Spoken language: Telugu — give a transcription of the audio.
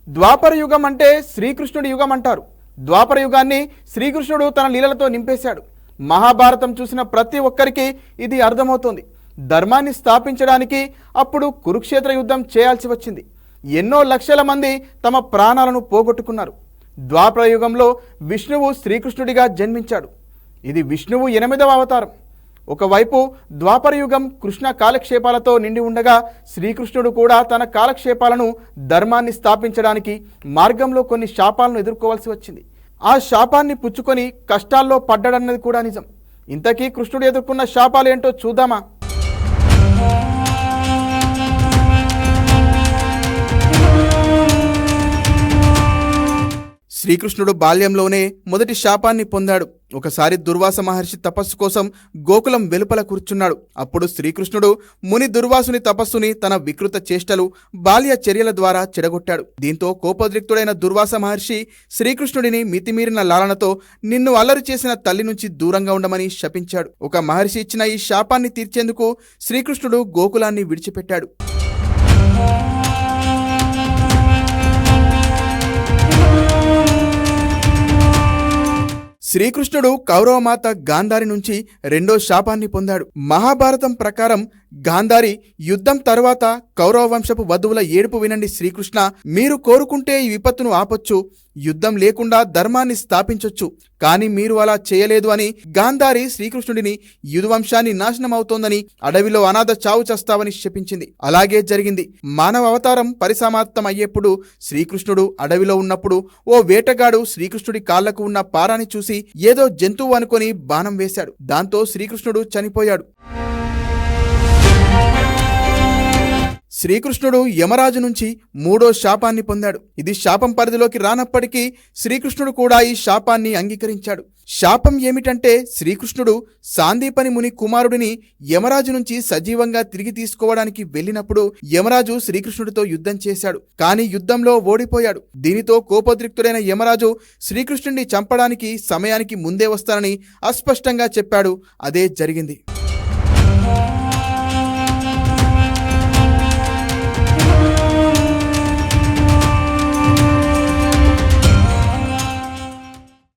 ద్వాపర యుగం అంటే శ్రీకృష్ణుడి యుగం అంటారు. ద్వాపర యుగాన్ని శ్రీకృష్ణుడు తన లీలలతో నింపేశాడు. మహాభారతం చూసిన ప్రతి ఒక్కరికి ఇది అర్థమవుతోంది. ధర్మాన్ని స్థాపించడానికి అప్పుడు కురుక్షేత్ర యుద్ధం చేయాల్సి వచ్చింది. ఎన్నో లక్షల మంది తమ ప్రాణాలను పోగొట్టుకున్నారు. ద్వాపర యుగంలో విష్ణువు శ్రీకృష్ణుడిగా జన్మించాడు. ఇది విష్ణువు 8వ అవతారం. ఒకవైపు ద్వాపర యుగం కృష్ణ కాలక్షేపాలతో నిండి ఉండగా, శ్రీకృష్ణుడు కూడా తన కాలక్షేపాలను ధర్మాన్ని స్థాపించడానికి మార్గంలో కొన్ని శాపాలను ఎదుర్కోవాల్సి వచ్చింది. ఆ శాపాన్ని పుచ్చుకొని కష్టాల్లో పడ్డాడన్నది కూడా నిజం. ఇంతకీ కృష్ణుడు ఎదుర్కొన్న శాపాలు ఏంటో చూద్దామా? శ్రీకృష్ణుడు బాల్యంలోనే మొదటి శాపాన్ని పొందాడు. ఒకసారి దుర్వాస మహర్షి తపస్సు కోసం గోకులం వెలుపల కూర్చున్నాడు. అప్పుడు శ్రీకృష్ణుడు ముని దుర్వాసుని తపస్సుని తన వికృత చేష్టలు, బాల్య చర్యల ద్వారా చెడగొట్టాడు. దీంతో కోపోద్రిక్తుడైన దుర్వాస మహర్షి శ్రీకృష్ణుడిని మితిమీరిన లాలనతో నిన్ను అల్లరి చేసిన తల్లి నుంచి దూరంగా ఉండమని శపించాడు. ఒక మహర్షి ఇచ్చిన ఈ శాపాన్ని తీర్చేందుకు శ్రీకృష్ణుడు గోకులాన్ని విడిచిపెట్టాడు. శ్రీకృష్ణుడు కౌరవమాత గాంధారి నుంచి రెండో శాపాన్ని పొందాడు. మహాభారతం ప్రకారం గాంధారి యుద్ధం తర్వాత కౌరవ వంశపు వధువుల ఏడుపు వినండి శ్రీకృష్ణ, మీరు కోరుకుంటే ఈ విపత్తును ఆపొచ్చు, యుద్ధం లేకుండా ధర్మాన్ని స్థాపించొచ్చు, కానీ మీరు అలా చేయలేదు అని గాంధారి శ్రీకృష్ణుడిని యుధవంశాన్ని నాశనం అవుతోందని, అడవిలో అనాథ చావు చస్తావని శపించింది. అలాగే జరిగింది. మానవ అవతారం పరిసమాప్తం అయ్యేప్పుడు శ్రీకృష్ణుడు అడవిలో ఉన్నప్పుడు ఓ వేటగాడు శ్రీకృష్ణుడి కాళ్లకు ఉన్న పారాని చూసి ఏదో జంతువు అనుకొని బాణం వేశాడు. దాంతో శ్రీకృష్ణుడు చనిపోయాడు. శ్రీకృష్ణుడు యమరాజు నుంచి మూడో శాపాన్ని పొందాడు. ఇది శాపం పరిధిలోకి రానప్పటికీ శ్రీకృష్ణుడు కూడా ఈ శాపాన్ని అంగీకరించాడు. శాపం ఏమిటంటే, శ్రీకృష్ణుడు సాందీపని ముని కుమారుడిని యమరాజు నుంచి సజీవంగా తిరిగి తీసుకోవడానికి వెళ్ళినప్పుడు యమరాజు శ్రీకృష్ణుడితో యుద్ధం చేశాడు. కానీ యుద్ధంలో ఓడిపోయాడు. దీనితో కోపోద్రిక్తుడైన యమరాజు శ్రీకృష్ణుడిని చంపడానికి సమయానికి ముందే వస్తానని అస్పష్టంగా చెప్పాడు. అదే జరిగింది.